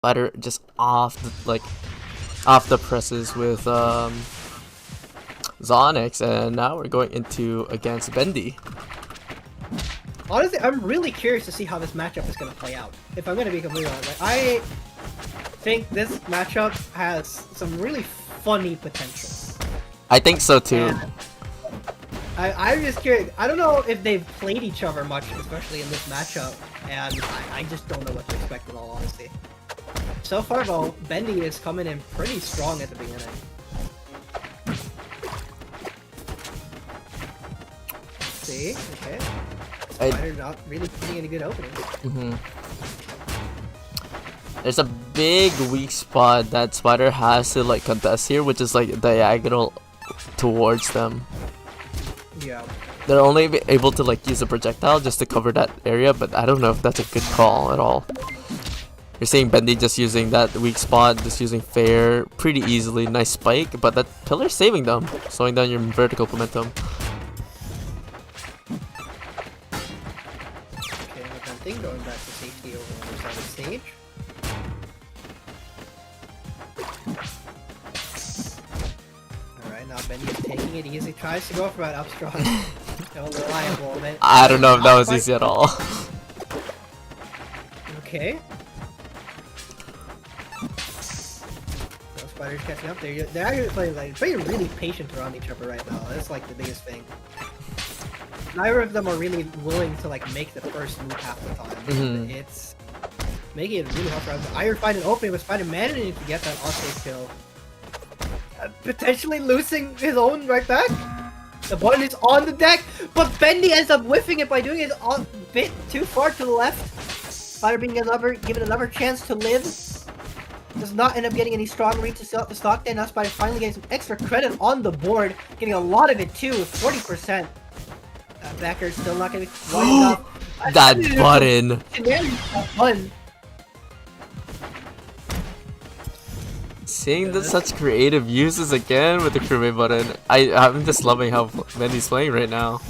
Spider just off the presses with Zonix, and now we're going into against Bendy. Honestly, I'm really curious to see how this matchup is going to play out. If I'm going to be completely honest, like, I think this matchup has some really funny potential. I think so too. And I'm just curious. I don't know if they've played each other much, especially in this matchup, and I just don't know what to expect in all honesty. So far though, Bendy is coming in pretty strong at the beginning. See? Okay. Spider not really putting any good openings. There's a big weak spot that Spider has to like contest here, which is like diagonal towards them. Yeah. They're only able to like use a projectile just to cover that area, but I don't know if that's a good call at all. You're seeing Bendy just using that weak spot, just using fair pretty easily. Nice spike, but that pillar's saving them, slowing down your vertical momentum. Okay, going back to safety over on the other side of the stage. Alright, now Bendy is taking it easy, tries to go for that upstrong. No reliable. I don't know if that was easy at all. Okay. No, Spider's catching up. They're actually playing really patient around each other right now. That's like the biggest thing. Neither of them are really willing to like make the first move half the time. It's making it really hard for them. Iron find an opening, but Spider managing to get that offstage kill. Potentially losing his own right back. The button is on the deck, but Bendy ends up whiffing it by doing it a bit too far to the left. Spider being given another chance to live. Does not end up getting any strong read to the stock there. Now Spider finally getting some extra credit on the board, getting a lot of it too, 40%. Backer still not gonna be quite enough. That button. Fun. Seeing such creative uses again with the Crewmate button. I'm just loving how Bendy's playing right now.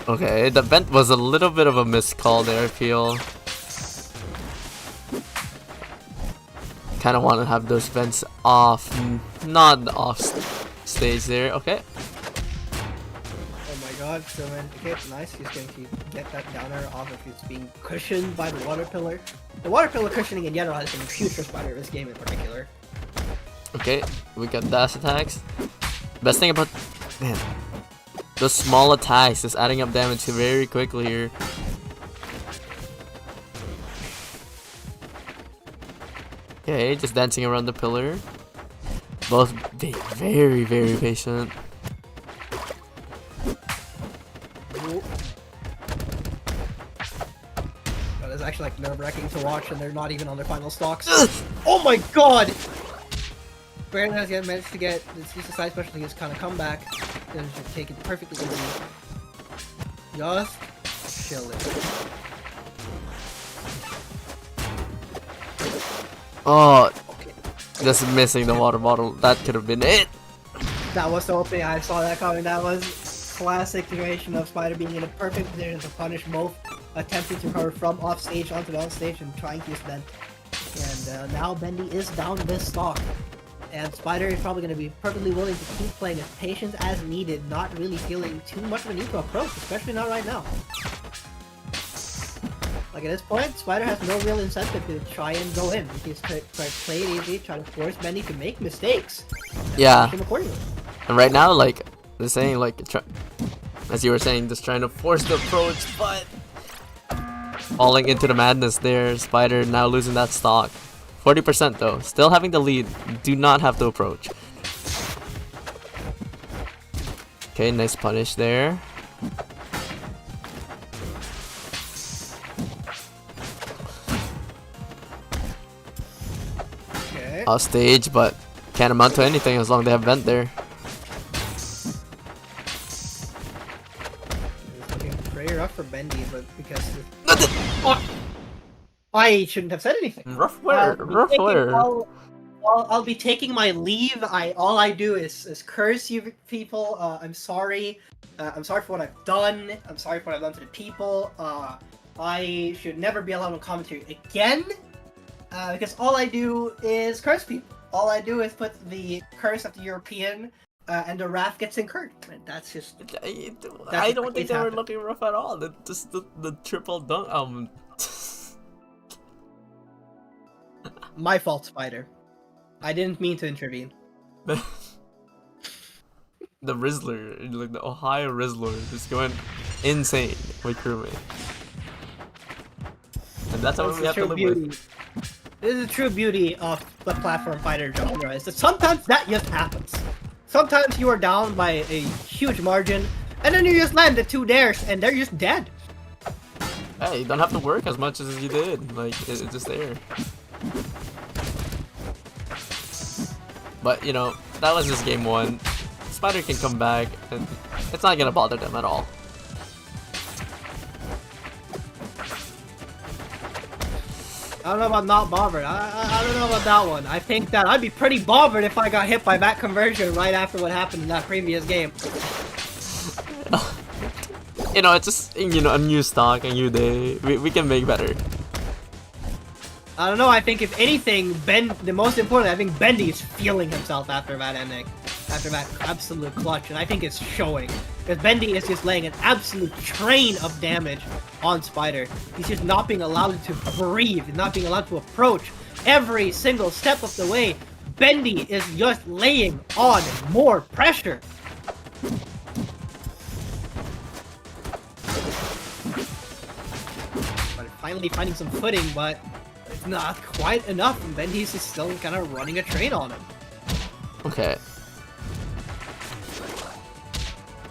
Okay, the vent was a little bit of a missed call there, I feel. Kind of want to have those vents off, not off stage there. Okay. God, so man, okay, nice. He's going to get that downer off if he's being cushioned by the water pillar. The water pillar cushioning in general has been huge for Spider this game in particular. Okay, we got dash attacks. Best thing about those small attacks is adding up damage very quickly here. Okay, just dancing around the pillar. Both being very, very patient. That is actually like nerve-wracking to watch, and they're not even on their final stocks. Oh my god! Brandon has yet managed to get this use of side special his kind of comeback. Then should take it perfectly easy. Just chilling. Oh, okay. Just missing the water bottle. That could have been it. That was the opening. I saw that coming. That was classic situation of Spider being in a perfect position to punish both, attempting to recover from off stage onto the on stage and trying to use Bend. And now Bendy is down this stock. And Spider is probably going to be perfectly willing to keep playing as patient as needed, not really feeling too much of a need to approach, especially not right now. Like at this point, Spider has no real incentive to try and go in. He's try to play it easy, try to force Bendy to make mistakes. Yeah. And right now, like, they're saying, like, as you were saying, just trying to force the approach, but falling into the madness there. Spider now losing that stock. 40% though, still having the lead. Do not have to approach. Okay, nice punish there. Okay. Off stage, but can't amount to anything as long as they have vent there. It's looking pretty rough for Bendy, but because I shouldn't have said anything. Rough wear, rough wear. I'll be taking my leave. All I do is curse you people. I'm sorry. I'm sorry for what I've done. I'm sorry for what I've done to the people. I should never be allowed on commentary again. Because all I do is curse people. All I do is put the curse of the European, and the wrath gets incurred. And that's just. I don't think they were looking rough at all. Just the triple dunk. My fault, Spider. I didn't mean to intervene. The Rizzler, like the Ohio Rizzler, is going insane with Crewmate. And that's how we have to live with. This is the true beauty of the platform fighter genre, is that sometimes that just happens. Sometimes you are down by a huge margin, and then you just land the 2 dares, and they're just dead. Hey, you don't have to work as much as you did. Like, it's just there. But, you know, that was just game 1. Spider can come back, and it's not gonna bother them at all. I don't know about not bothered. I don't know about that one. I think that I'd be pretty bothered if I got hit by that conversion right after what happened in that previous game. You know, it's just, you know, a new stock, a new day. We can make better. I don't know, I think if anything, the most important, I think Bendy is feeling himself after that ending. After that absolute clutch, and I think it's showing. Because Bendy is just laying an absolute train of damage on Spider. He's just not being allowed to breathe, not being allowed to approach. Every single step of the way, Bendy is just laying on more pressure. But finally finding some footing, but it's not quite enough, and Bendy's just still kind of running a train on him. Okay.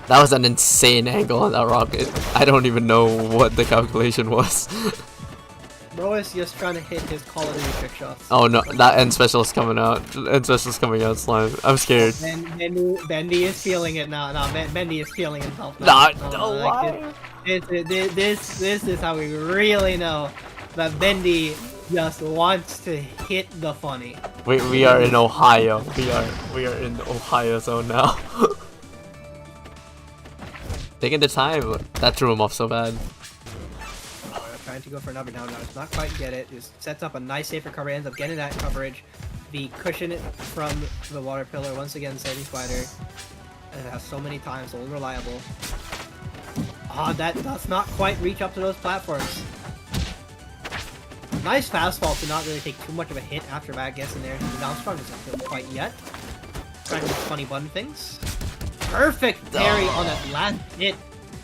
That was an insane angle on that rocket. I don't even know what the calculation was. Bro is just trying to hit his Call of Duty trick shots. Oh no, that end special is coming out. End special is coming out, Slime. I'm scared. Bendy is feeling it now. No, Bendy is feeling himself now. Why? This is how we really know that Bendy just wants to hit the funny. We are in Ohio. We are in the Ohio zone now. Taking the time, that threw him off so bad. Trying to go for another down now. Does not quite get it. Just sets up a nice safe recovery. Ends up getting that coverage. The cushion from the water pillar once again saving Spider. It has so many times, so unreliable. Ah, that does not quite reach up to those platforms. Nice fastball to not really take too much of a hit after that gets in there. The down strong doesn't feel quite yet. Trying to do funny button things. Perfect parry on that last hit.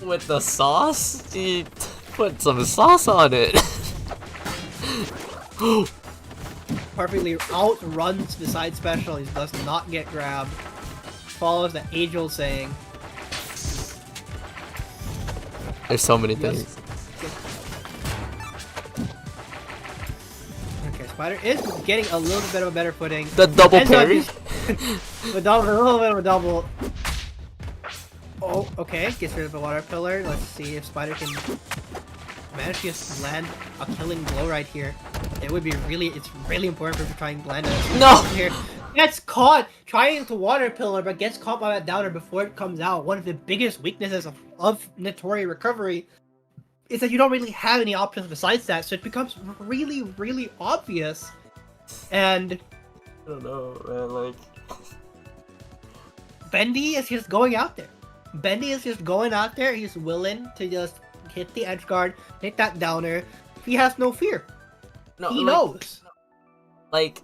With the sauce? He put some sauce on it. Perfectly outruns the side special. He does not get grabbed. Follows the age-old saying. There's so many things. Okay, Spider is getting a little bit of a better footing. The double parry? A little bit of a double. Oh, okay. Gets rid of the water pillar. Let's see if Spider can manage to just land a killing blow right here. It would be it's really important for him to try and land it. No! Here. Gets caught trying to water pillar, but gets caught by that downer before it comes out. One of the biggest weaknesses of Nitori recovery is that you don't really have any options besides that, so it becomes really, really obvious. And I don't know, man, like... Bendy is just going out there. Bendy is just going out there. He's willing to just hit the edge guard, hit that downer. He has no fear. No, he knows. Like,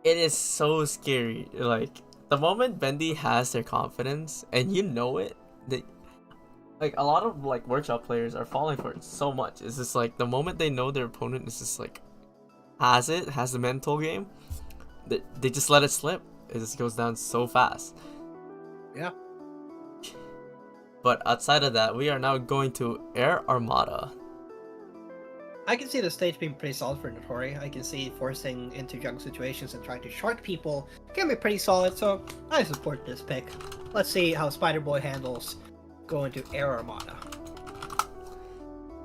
it is so scary. Like, the moment Bendy has their confidence, and you know it, like, a lot of, like, workshop players are falling for it so much. It's just, like, the moment they know their opponent is just, like, has the mental game, they just let it slip. It just goes down so fast. Yeah. But outside of that, we are now going to Air Armada. I can see the stage being pretty solid for Nitori. I can see forcing into junk situations and trying to shark people can be pretty solid, so I support this pick. Let's see how Spider-Boy handles going to Air Armada.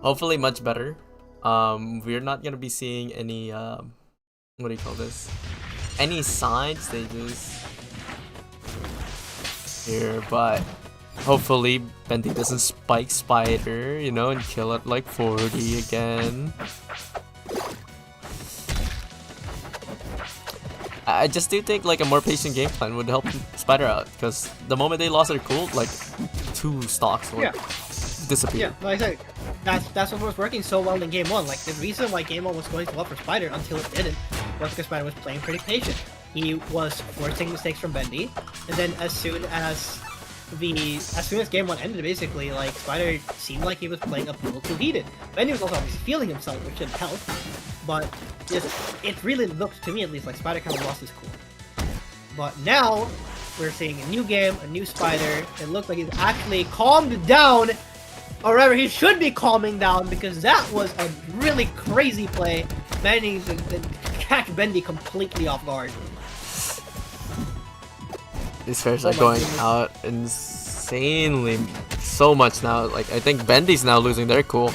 Hopefully much better. We're not going to be seeing any, what do you call this? Any side stages here, but hopefully Bendy doesn't spike Spider, you know, and kill it like 40 again. I just do think like a more patient game plan would help Spider out, because the moment they lost their cool, like 2 stocks would disappear. Yeah, like I said, that's what was working so well in game 1. Like the reason why game 1 was going so well for Spider until it didn't was because Spider was playing pretty patient. He was forcing mistakes from Bendy, and then as soon as game 1 ended, basically, like Spider seemed like he was playing a little too heated. Bendy was also obviously feeling himself, which didn't help, but it really looked to me at least like Spider kind of lost his cool. But now we're seeing a new game, a new Spider. It looks like he's actually calmed down, or rather, he should be calming down, because that was a really crazy play, managing to catch Bendy completely off guard. These pairs are going out insanely so much now. Like I think Bendy's now losing their cool.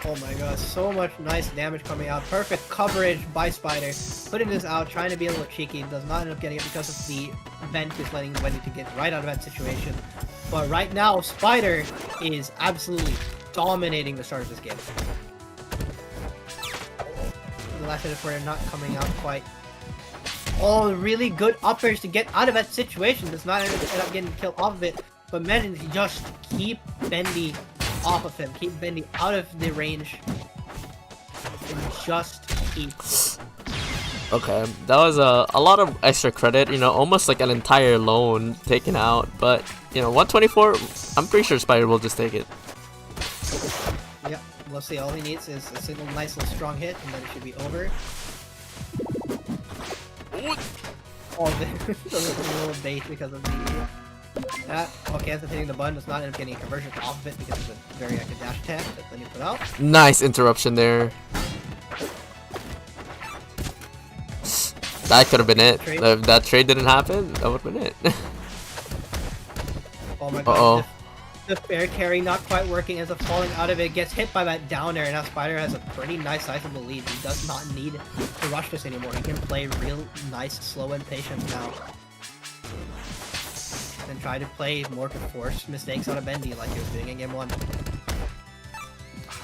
Oh my god, so much nice damage coming out. Perfect coverage by Spider. Putting this out, trying to be a little cheeky. Does not end up getting it because of the vent is letting Bendy to get right out of that situation. But right now, Spider is absolutely dominating the start of this game. The last hit for not coming out quite. Oh, really good uppers to get out of that situation. Does not end up getting killed off of it, but managing to just keep Bendy off of him. Keep Bendy out of the range. And just keep. Okay, that was a lot of extra credit, you know, almost like an entire loan taken out, but, you know, 124, I'm pretty sure Spider will just take it. Yep, we'll see. All he needs is a single nice little strong hit, and then it should be over. Oh, there's a little bait because of the... okay, after hitting the button, does not end up getting a conversion off of it because of the very active dash attack that then you put out. Nice interruption there. That could have been it. If that trade didn't happen, that would have been it. Oh my god. The fair carry not quite working as a falling out of it gets hit by that down air, and now Spider has a pretty nice sizable lead. He does not need to rush this anymore. He can play real nice, slow and patient now. And try to play more to force mistakes out of Bendy like he was doing in game 1.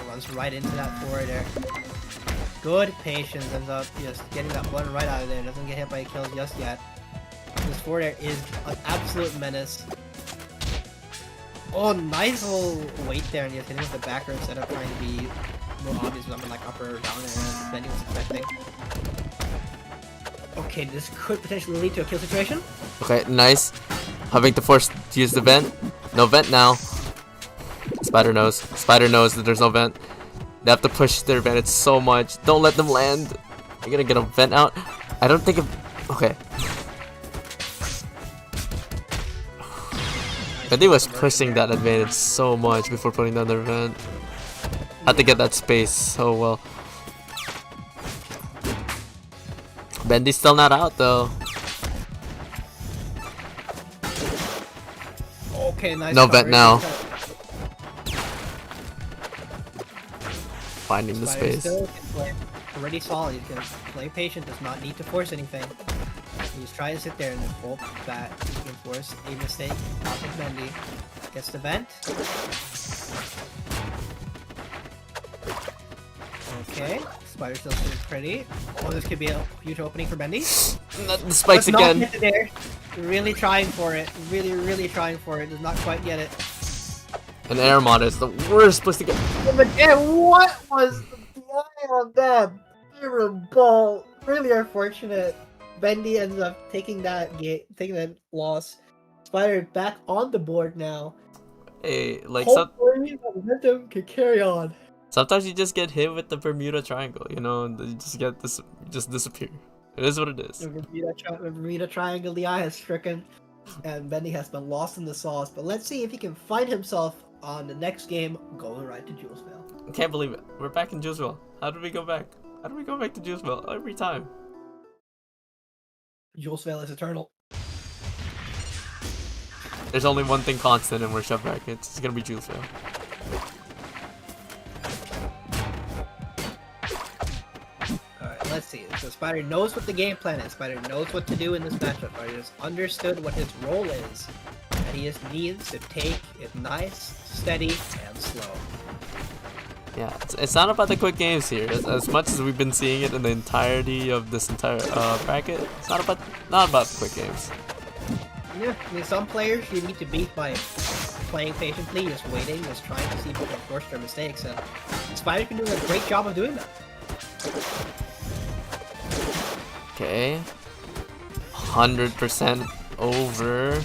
Runs right into that forward air. Good patience, ends up just getting that one right out of there. Doesn't get hit by a kill just yet. This forward air is an absolute menace. Oh, nice little weight there, and just hitting with the backer instead of trying to be more obvious with something like upper or down air as Bendy was expecting. Okay, this could potentially lead to a kill situation. Okay, nice. Having to force to use the vent. No vent now. Spider knows. Spider knows that there's no vent. They have to push their vent so much. Don't let them land. You're gonna get a vent out. I don't think okay. Bendy was pushing that advantage so much before putting down their vent. Had to get that space so well. Bendy's still not out though. Okay, nice. No vent now. Finding the space. Already solid. He's gonna play patient. Does not need to force anything. He's trying to sit there and hope that he can force a mistake off of Bendy. Gets the vent. Okay, Spider still seems pretty. Oh, this could be a huge opening for Bendy. The spikes again. Not get there. Really trying for it. Really trying for it. Does not quite get it. An air mod is the worst place to get. But again, what was the eye on that? Terrible. Really unfortunate. Bendy ends up taking that loss. Spider back on the board now. Hey, like hopefully the momentum can carry on. Sometimes you just get hit with the Bermuda Triangle, you know, and you just get this, just disappear. It is what it is. The Bermuda Triangle, the eye has stricken, and Bendy has been lost in the sauce. But let's see if he can find himself on the next game, going right to Julesville. I can't believe it. We're back in Julesville. How did we go back? How do we go back to Julesville every time? Julesville is eternal. There's only one thing constant, and we're shoved back. It's gonna be Julesville. Alright, let's see. So Spider knows what the game plan is. Spider knows what to do in this matchup. Spider has understood what his role is. And he just needs to take it nice, steady, and slow. Yeah, it's not about the quick games here. As much as we've been seeing it in the entirety of this entire bracket, it's not about the quick games. Yeah, I mean, some players you need to beat by playing patiently, just waiting, just trying to see if you can force their mistakes, and Spider can do a great job of doing that. Okay, 100% over.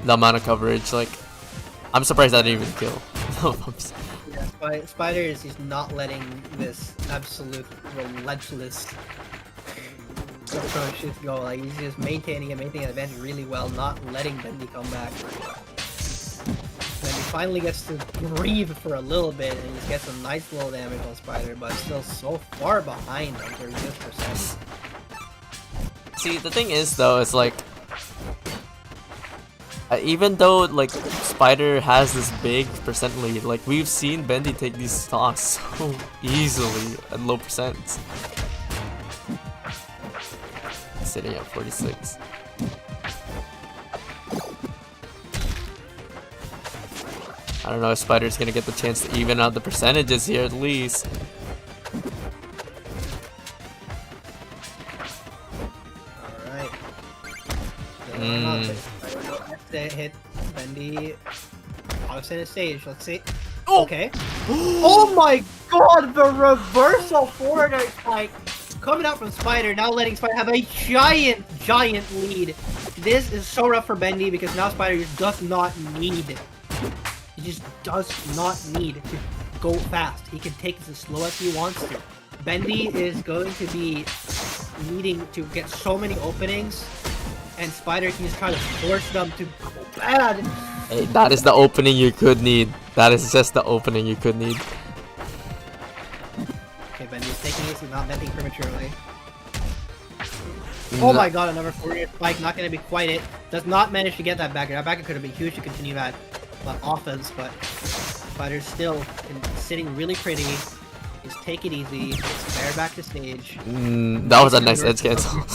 The amount of coverage, like, I'm surprised I didn't even kill. Yeah, Spider is just not letting this absolute relentless approach just go. Like, he's just maintaining an advantage really well, not letting Bendy come back. Then he finally gets to breathe for a little bit and just gets some nice little damage on Spider, but still so far behind on 36%. See, the thing is though, it's like, even though like Spider has this big percent lead, like we've seen Bendy take these stocks so easily at low percents. Sitting at 46. I don't know if Spider's gonna get the chance to even out the percentages here at least. Alright. Hit Bendy on center stage. Let's see. Oh. Okay. Oh my god, the reversal forward like coming out from Spider, now letting Spider have a giant lead. This is so rough for Bendy because now Spider just does not need. He just does not need to go fast. He can take this as slow as he wants to. Bendy is going to be needing to get so many openings, and Spider can just try to force them to go bad. Hey, that is the opening you could need. That is just the opening you could need. Okay, Bendy's taking it, he's not venting prematurely. Oh my god, another forward spike, not gonna be quite it. Does not manage to get that backer. That backer could have been huge to continue that offense, but Spider's still sitting really pretty. Just take it easy. Spare back to stage. That was a nice edge cancel.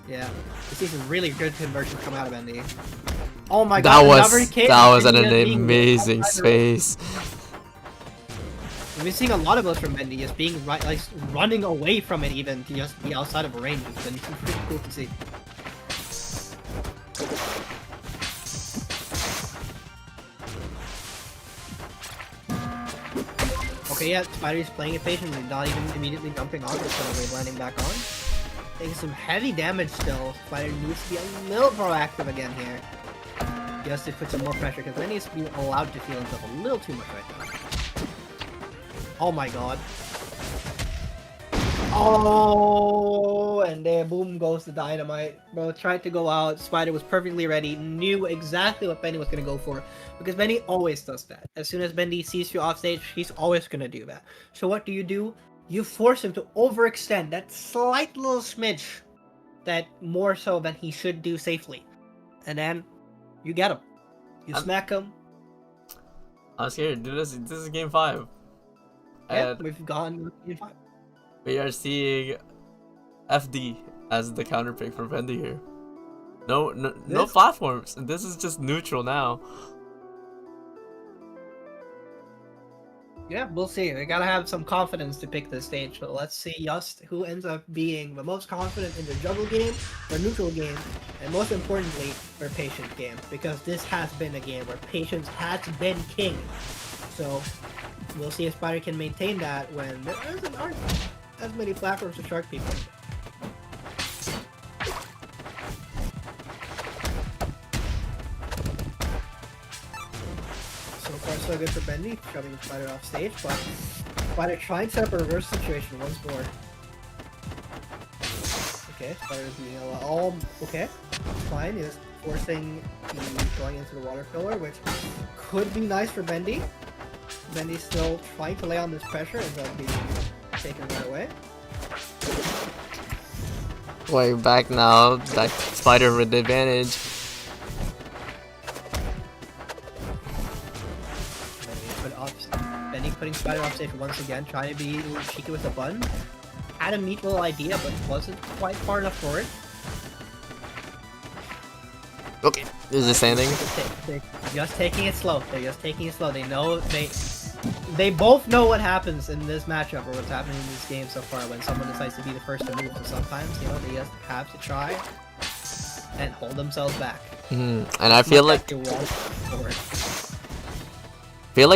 Yeah, this is really good conversion coming out of Bendy. Oh my god, that was an amazing space. We've been seeing a lot of those from Bendy, just being like running away from it even to just be outside of range. It's been pretty cool to see. Okay, yeah, Spider's playing it patiently, not even immediately jumping off, just kind of landing back on. Taking some heavy damage still. Spider needs to be a little proactive again here. Just to put some more pressure, because then he's being allowed to feel himself a little too much right now. Oh my god. Oh, and there, boom goes the dynamite. Bro tried to go out. Spider was perfectly ready, knew exactly what Bendy was going to go for, because Bendy always does that. As soon as Bendy sees you off stage, he's always going to do that. So what do? You force him to overextend that slight little smidge, that more so than he should do safely. And then, you get him. You smack him. I'm scared, dude. This is game 5. Yeah, we've gone game 5. We are seeing FD as the counter pick for Bendy here. No platforms. This is just neutral now. Yeah, we'll see. We gotta have some confidence to pick this stage. So let's see just who ends up being the most confident in the juggle game, the neutral game, and most importantly, their patient game. Because this has been a game where patience has been king. So we'll see if Spider can maintain that when there aren't as many platforms to shark people. So far so good for Bendy, shoving Spider off stage, but Spider trying to set up a reverse situation once more. Okay, Spider is being all okay. Fine, is forcing the going into the water pillar, which could be nice for Bendy. Bendy's still trying to lay on this pressure and then being taken right away. Way back now, that Spider with the advantage. Bendy putting Spider off stage once again, trying to be a little cheeky with the button. Had a neat little idea, but wasn't quite far enough for it. Okay, is this standing? They're just taking it slow. They're just taking it slow. They know they both know what happens in this matchup or what's happening in this game so far when someone decides to be the first to move. So sometimes, you know, they just have to try and hold themselves back. And I feel like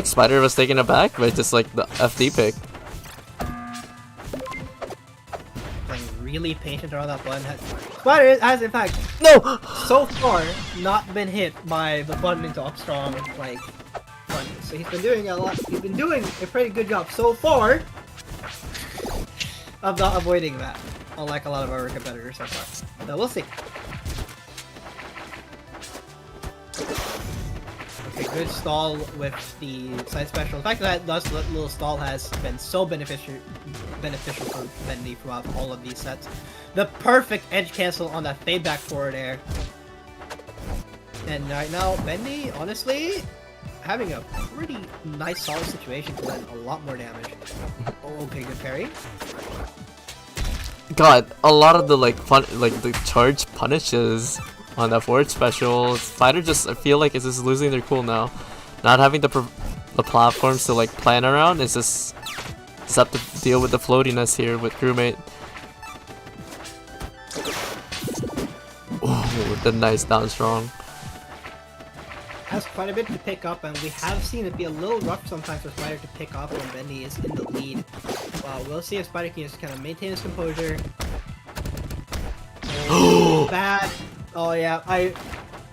Spider was taken aback by just like the FD pick. Playing really patient around that button. Spider has in fact so far not been hit by the button into up strong like button. So he's been doing a lot. He's been doing a pretty good job so far of not avoiding that, unlike a lot of our competitors so far. So we'll see. Okay, good stall with the side special. The fact that little stall has been so beneficial for Bendy throughout all of these sets. The perfect edge cancel on that fade back forward air. And right now, Bendy, honestly, having a pretty nice solid situation to land a lot more damage. Oh, okay, good parry. God, a lot of the the charge punishes on that forward special. Spider just, I feel like, is just losing their cool now. Not having the platforms to like plan around. It's just have to deal with the floatiness here with Crewmate. Oh, the nice down strong. Has quite a bit to pick up, and we have seen it be a little rough sometimes for Spider to pick up when Bendy is in the lead. We'll see if Spider can just kind of maintain his composure. Oh, bad. Oh yeah,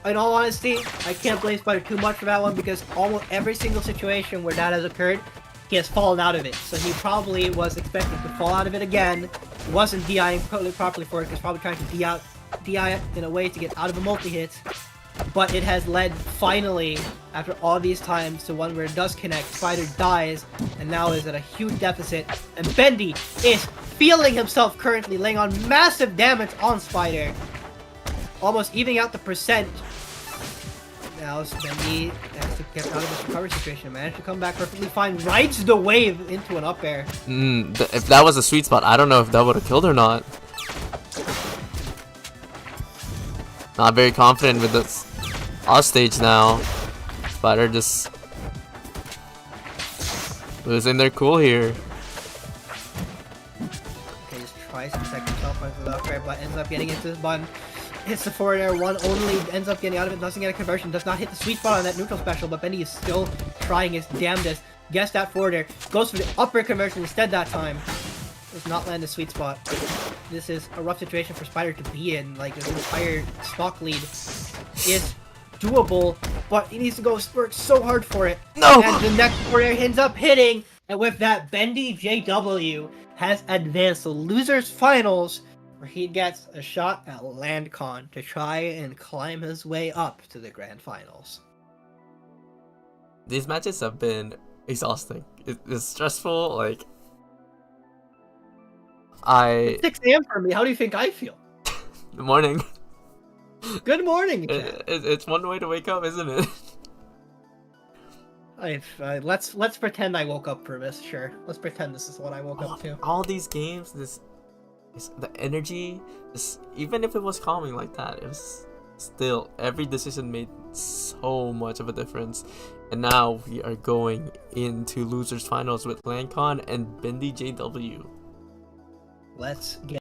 in all honesty, I can't blame Spider too much for that one because almost every single situation where that has occurred, he has fallen out of it. So he probably was expecting to fall out of it again. He wasn't DIing properly for it because probably trying to DI in a way to get out of a multi-hit. But it has led, finally, after all these times, to one where it does connect. Spider dies, and now is at a huge deficit. And Bendy is feeling himself currently, laying on massive damage on Spider. Almost evening out the percent. Now Bendy has to get out of this recovery situation. Managed to come back perfectly fine. Rides the wave into an up air. If that was a sweet spot, I don't know if that would have killed or not. Not very confident with this off stage now. Spider just losing their cool here. Okay, just tries to protect himself onto the up air, but ends up getting into this button. Hits the forward air, one only, ends up getting out of it, doesn't get a conversion, does not hit the sweet spot on that neutral special, but Bendy is still trying his damnedest. Gets that forward air, goes for the up air conversion instead that time. Does not land the sweet spot. This is a rough situation for Spider to be in. Like, his entire stock lead is doable, but he needs to go work so hard for it. No! And the next forward air ends up hitting, and with that, BendyJW has advanced to losers finals, where he gets a shot at LandCon to try and climb his way up to the grand finals. These matches have been exhausting. It's stressful, like... 6 a.m. for me, how do you think I feel? Good morning. Good morning, it's one way to wake up, isn't it? Let's pretend I woke up for this, sure. Let's pretend this is what I woke up to. All these games, the energy, even if it was calming like that, it was still, every decision made so much of a difference. And now we are going into losers finals with LandCon and BendyJW. Let's get